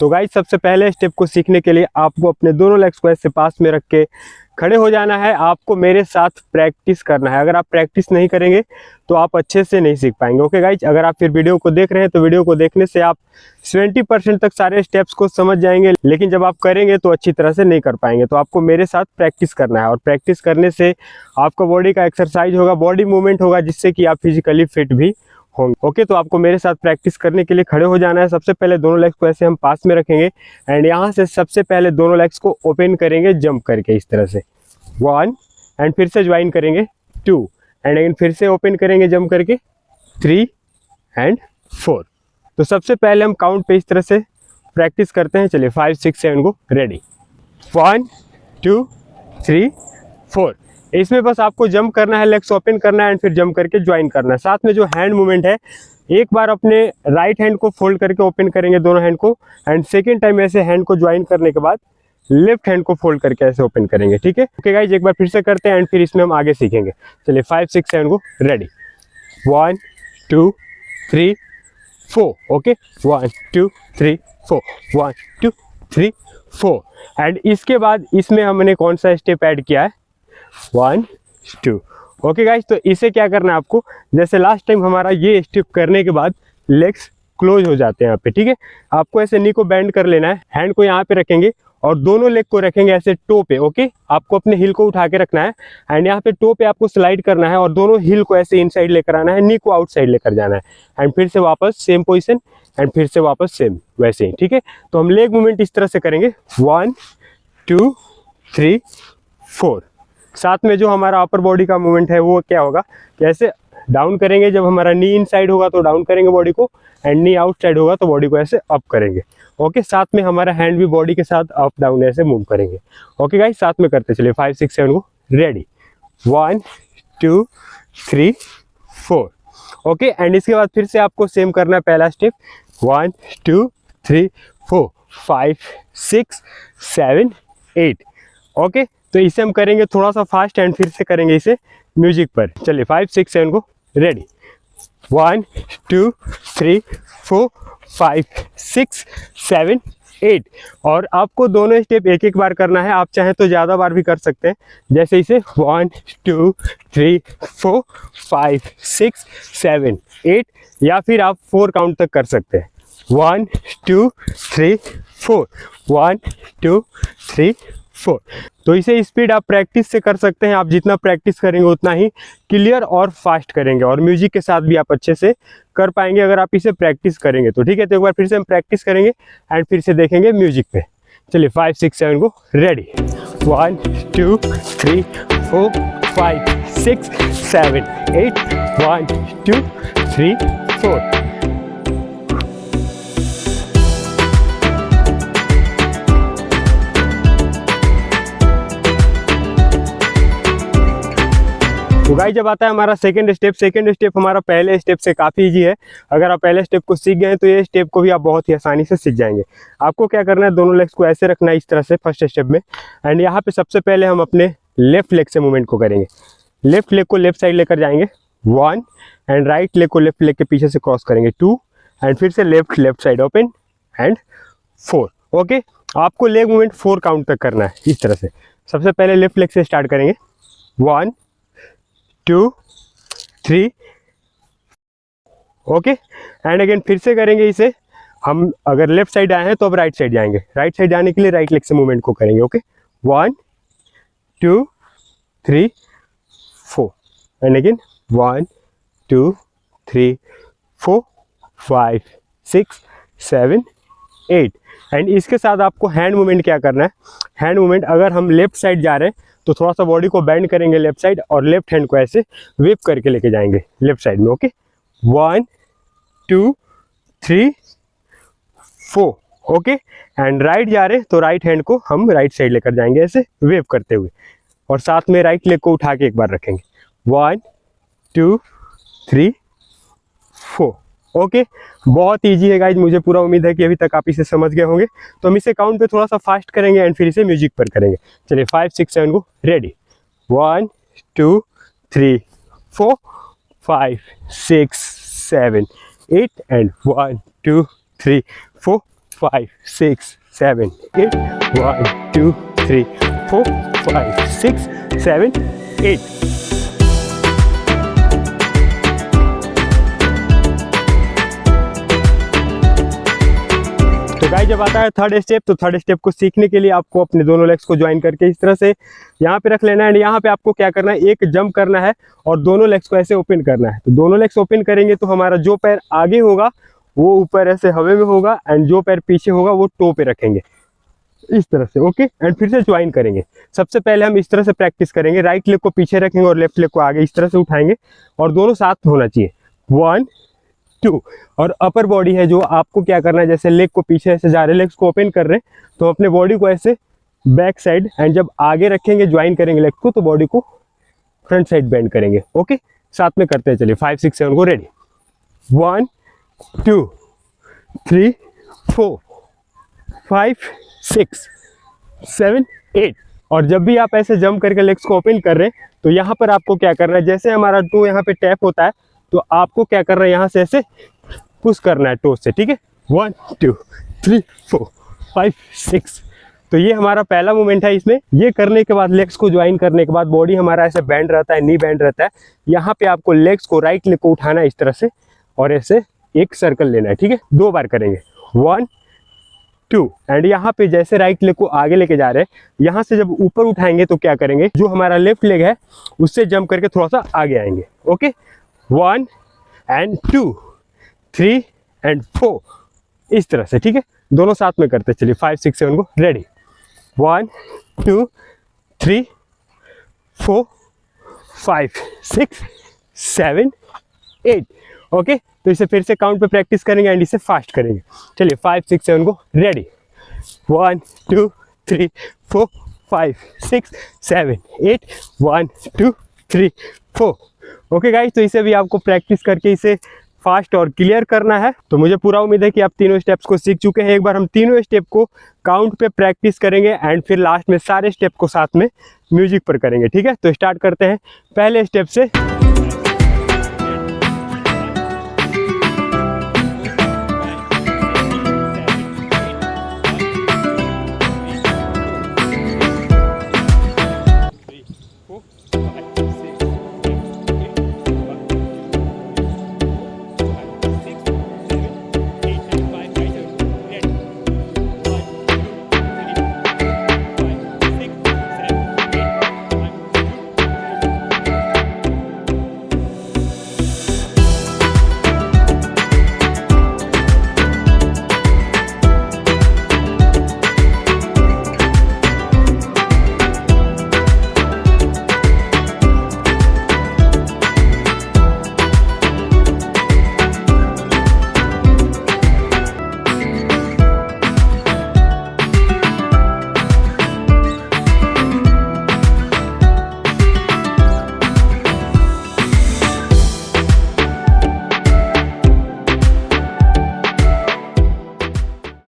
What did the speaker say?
तो गाइस सबसे पहले स्टेप को सीखने के लिए आपको अपने दोनों लेग्स को ऐसे पास में रख के खड़े हो जाना है। आपको मेरे साथ प्रैक्टिस करना है। अगर आप प्रैक्टिस नहीं करेंगे तो आप अच्छे से नहीं सीख पाएंगे। ओके गाइज, अगर आप फिर वीडियो को देख रहे हैं तो वीडियो को देखने से आप 70% तक सारे स्टेप्स को समझ जाएंगे, लेकिन जब आप करेंगे तो अच्छी तरह से नहीं कर पाएंगे। तो आपको मेरे साथ प्रैक्टिस करना है और प्रैक्टिस करने से आपका बॉडी का एक्सरसाइज होगा, बॉडी मूवमेंट होगा, जिससे कि आप फिजिकली फिट भी होंगे। ओके, तो आपको मेरे साथ प्रैक्टिस करने के लिए खड़े हो जाना है। सबसे पहले दोनों लेग्स को ऐसे हम पास में रखेंगे एंड यहाँ से सबसे पहले दोनों लेग्स को ओपन करेंगे जंप करके इस तरह से 1 एंड फिर से ज्वाइन करेंगे 2 एंड अगेन फिर से ओपन करेंगे जंप करके 3 एंड 4। तो सबसे पहले हम काउंट पे इस तरह से प्रैक्टिस करते हैं। चलिए 5 6 7 को रेडी 1 2 3 4। इसमें बस आपको जंप करना है, लेग्स ओपन करना है एंड फिर जंप करके ज्वाइन करना है। साथ में जो हैंड मूवमेंट है, एक बार अपने राइट हैंड को फोल्ड करके ओपन करेंगे दोनों हैंड को एंड सेकेंड टाइम ऐसे हैंड को ज्वाइन करने के बाद लेफ्ट हैंड को फोल्ड करके ऐसे ओपन करेंगे। ठीक है, ओके गाइज, एक बार फिर से करते हैं एंड फिर इसमें हम आगे सीखेंगे। चलिए 5 6 7 को रेडी 1 2 3 4। ओके 1 2 3 4 1 2 3 4 एंड इसके बाद इसमें हमने कौन सा स्टेप ऐड किया है 1 2। ओके गाइज, तो इसे क्या करना है आपको, जैसे लास्ट टाइम हमारा ये स्टेप करने के बाद लेग्स क्लोज हो जाते हैं यहाँ पे। ठीक है, आपको ऐसे नी को बेंड कर लेना है, हैंड को यहाँ पे रखेंगे और दोनों लेग को रखेंगे ऐसे टो पे। ओके, आपको अपने हिल को उठा के रखना है एंड यहाँ पे टो पे आपको स्लाइड करना है और दोनों हिल को ऐसे इनसाइड लेकर आना है, नी को आउटसाइड लेकर जाना है एंड फिर से वापस सेम पोजीशन एंड फिर से वापस सेम वैसे ही। ठीक है, तो हम लेग मूवमेंट इस तरह से करेंगे 1 2 3 4। साथ में जो हमारा अपर बॉडी का मूवमेंट है वो क्या होगा, कैसे डाउन करेंगे, जब हमारा नी इन साइड होगा तो डाउन करेंगे बॉडी को एंड नी आउट साइड होगा तो बॉडी को ऐसे अप करेंगे। ओके, साथ में हमारा हैंड भी बॉडी के साथ अप डाउन ऐसे मूव करेंगे। ओके गाइस, साथ में करते चलिए 5 6 7 को रेडी 1 2 3 4। ओके, एंड इसके बाद फिर से आपको सेम करना है। पहला स्टेप 1 2 3 4 5 6 7 8। ओके, तो इसे हम करेंगे थोड़ा सा फास्ट एंड फिर से करेंगे इसे म्यूजिक पर। चलिए 5 6 7 को रेडी 1 2 3 4 5 6 7 8। और आपको दोनों स्टेप एक एक बार करना है, आप चाहें तो ज़्यादा बार भी कर सकते हैं, जैसे इसे 1 2 3 4 5 6 7 8 या फिर आप 4 काउंट तक कर सकते हैं 1 2 3 4 1 2 3 4। तो इसे स्पीड आप प्रैक्टिस से कर सकते हैं। आप जितना प्रैक्टिस करेंगे उतना ही क्लियर और फास्ट करेंगे और म्यूजिक के साथ भी आप अच्छे से कर पाएंगे अगर आप इसे प्रैक्टिस करेंगे तो। ठीक है, तो एक बार फिर से हम प्रैक्टिस करेंगे एंड फिर से देखेंगे म्यूजिक पे। चलिए 5 6 7 को रेडी 1 2 3 4 5 6 7 8 1 2 3 4। तो गाइस, जब आता है हमारा सेकंड स्टेप हमारा पहले स्टेप से काफ़ी इजी है। अगर आप पहले स्टेप को सीख गए तो ये स्टेप को भी आप बहुत ही आसानी से सीख जाएंगे। आपको क्या करना है, दोनों लेग्स को ऐसे रखना है इस तरह से फर्स्ट स्टेप में एंड यहाँ पे सबसे पहले हम अपने लेफ्ट लेग से मूवमेंट को करेंगे। लेफ्ट लेग को लेफ्ट साइड लेकर जाएंगे 1 एंड राइट लेग को लेफ्ट लेग के पीछे से क्रॉस करेंगे 2 एंड फिर से left side open and 4। Okay, आपको लेग मूवमेंट 4 काउंट तक करना है इस तरह से। सबसे पहले लेफ्ट लेग से स्टार्ट करेंगे 1 2 3। ओके, एंड अगेन फिर से करेंगे इसे। हम अगर लेफ्ट साइड आए हैं तो अब राइट साइड जाएंगे। राइट साइड जाने के लिए राइट लेग से मूवमेंट को करेंगे। Okay 1 2 3 4 and again 1 2 3 4 5 6 7 8। एंड इसके साथ आपको हैंड मूवमेंट क्या करना है, हैंड मूवमेंट अगर हम लेफ्ट साइड जा रहे हैं तो थोड़ा सा बॉडी को बेंड करेंगे लेफ्ट साइड और लेफ्ट हैंड को ऐसे व्हिप करके लेके जाएंगे लेफ्ट साइड में। ओके 1 2 3 4। ओके, एंड राइट जा रहे तो राइट हैंड को हम राइट साइड लेकर जाएंगे ऐसे वेव करते हुए और साथ में राइट लेग को उठा के एक बार रखेंगे 1 2 3 4। ओके, बहुत इजी है गाइज, मुझे पूरा उम्मीद है कि अभी तक आप इसे समझ गए होंगे। तो हम इसे काउंट पे थोड़ा सा फास्ट करेंगे एंड फिर इसे म्यूजिक पर करेंगे। चलिए 5 6 7 को रेडी 1 2 3 4 5 6 7 8 एंड 1 2 3 4 5 6 7 8 1 2 3 4 5 6 7 8। तो गाइस जब आता है थर्ड स्टेप, तो थर्ड स्टेप को सीखने के लिए आपको अपने दोनों लेग्स को ज्वाइन करके इस तरह से यहाँ पे रख लेना है। एंड यहाँ पे आपको क्या करना है, एक जंप करना है और दोनों लेग्स को ऐसे ओपन करना है। तो दोनों लेग्स ओपन करेंगे तो हमारा जो पैर आगे होगा वो ऊपर ऐसे हवा में होगा, एंड जो पैर पीछे होगा वो टो पे रखेंगे इस तरह से। ओके, एंड फिर से ज्वाइन करेंगे। सबसे पहले हम इस तरह से प्रैक्टिस करेंगे, राइट लेग को पीछे रखेंगे और लेफ्ट लेग को आगे इस तरह से उठाएंगे और दोनों साथ में होना चाहिए। 1 2। और अपर बॉडी है जो आपको क्या करना है, जैसे लेग को पीछे ऐसे जा रहे हैं, लेग्स को ओपन कर रहे हैं, तो अपने बॉडी को ऐसे बैक साइड, एंड जब आगे रखेंगे ज्वाइन करेंगे लेग को तो बॉडी को फ्रंट साइड बेंड करेंगे। ओके, साथ में करते हैं, चलिए 5 6 7 को रेडी। 1 2 3 4 5 6 7 8। और जब भी आप ऐसे जंप करके लेग्स को ओपन कर रहे हैं तो यहाँ पर आपको क्या करना है, जैसे हमारा टो यहाँ पे टैप होता है तो आपको क्या करना है, यहाँ से ऐसे पुश करना है टो से। ठीक है, 1 2 3 4 5 6। तो ये हमारा पहला मूवमेंट है। इसमें ये करने के बाद लेग्स को ज्वाइन करने के बाद बॉडी हमारा ऐसे बैंड रहता है, नी बैंड रहता है। यहाँ पे आपको लेग्स को राइट लेग को उठाना है इस तरह से और ऐसे एक सर्कल लेना है। ठीक है, 2 बार करेंगे, 1 2। एंड यहाँ पे जैसे राइट लेग को आगे लेके जा रहे हैं, यहाँ से जब ऊपर उठाएंगे तो क्या करेंगे, जो हमारा लेफ्ट लेग है उससे जंप करके थोड़ा सा आगे आएंगे। ओके, 1 and 2 3 and 4 इस तरह से। ठीक है, दोनों साथ में करते, चलिए 5 6 7 को रेडी। 1 2 3 4 5 6 7 8। ओके, तो इसे फिर से काउंट पे प्रैक्टिस करेंगे एंड इसे फास्ट करेंगे। चलिए 5 6 7 को रेडी। 1 2 3 4 5 6 7 8 1 2 3 4। ओके गाइस, तो इसे भी आपको प्रैक्टिस करके इसे फास्ट और क्लियर करना है। तो मुझे पूरा उम्मीद है कि आप तीनों स्टेप्स को सीख चुके हैं। एक बार हम तीनों स्टेप को काउंट पे प्रैक्टिस करेंगे एंड फिर लास्ट में सारे स्टेप को साथ में म्यूजिक पर करेंगे। ठीक है, तो स्टार्ट करते हैं पहले स्टेप से।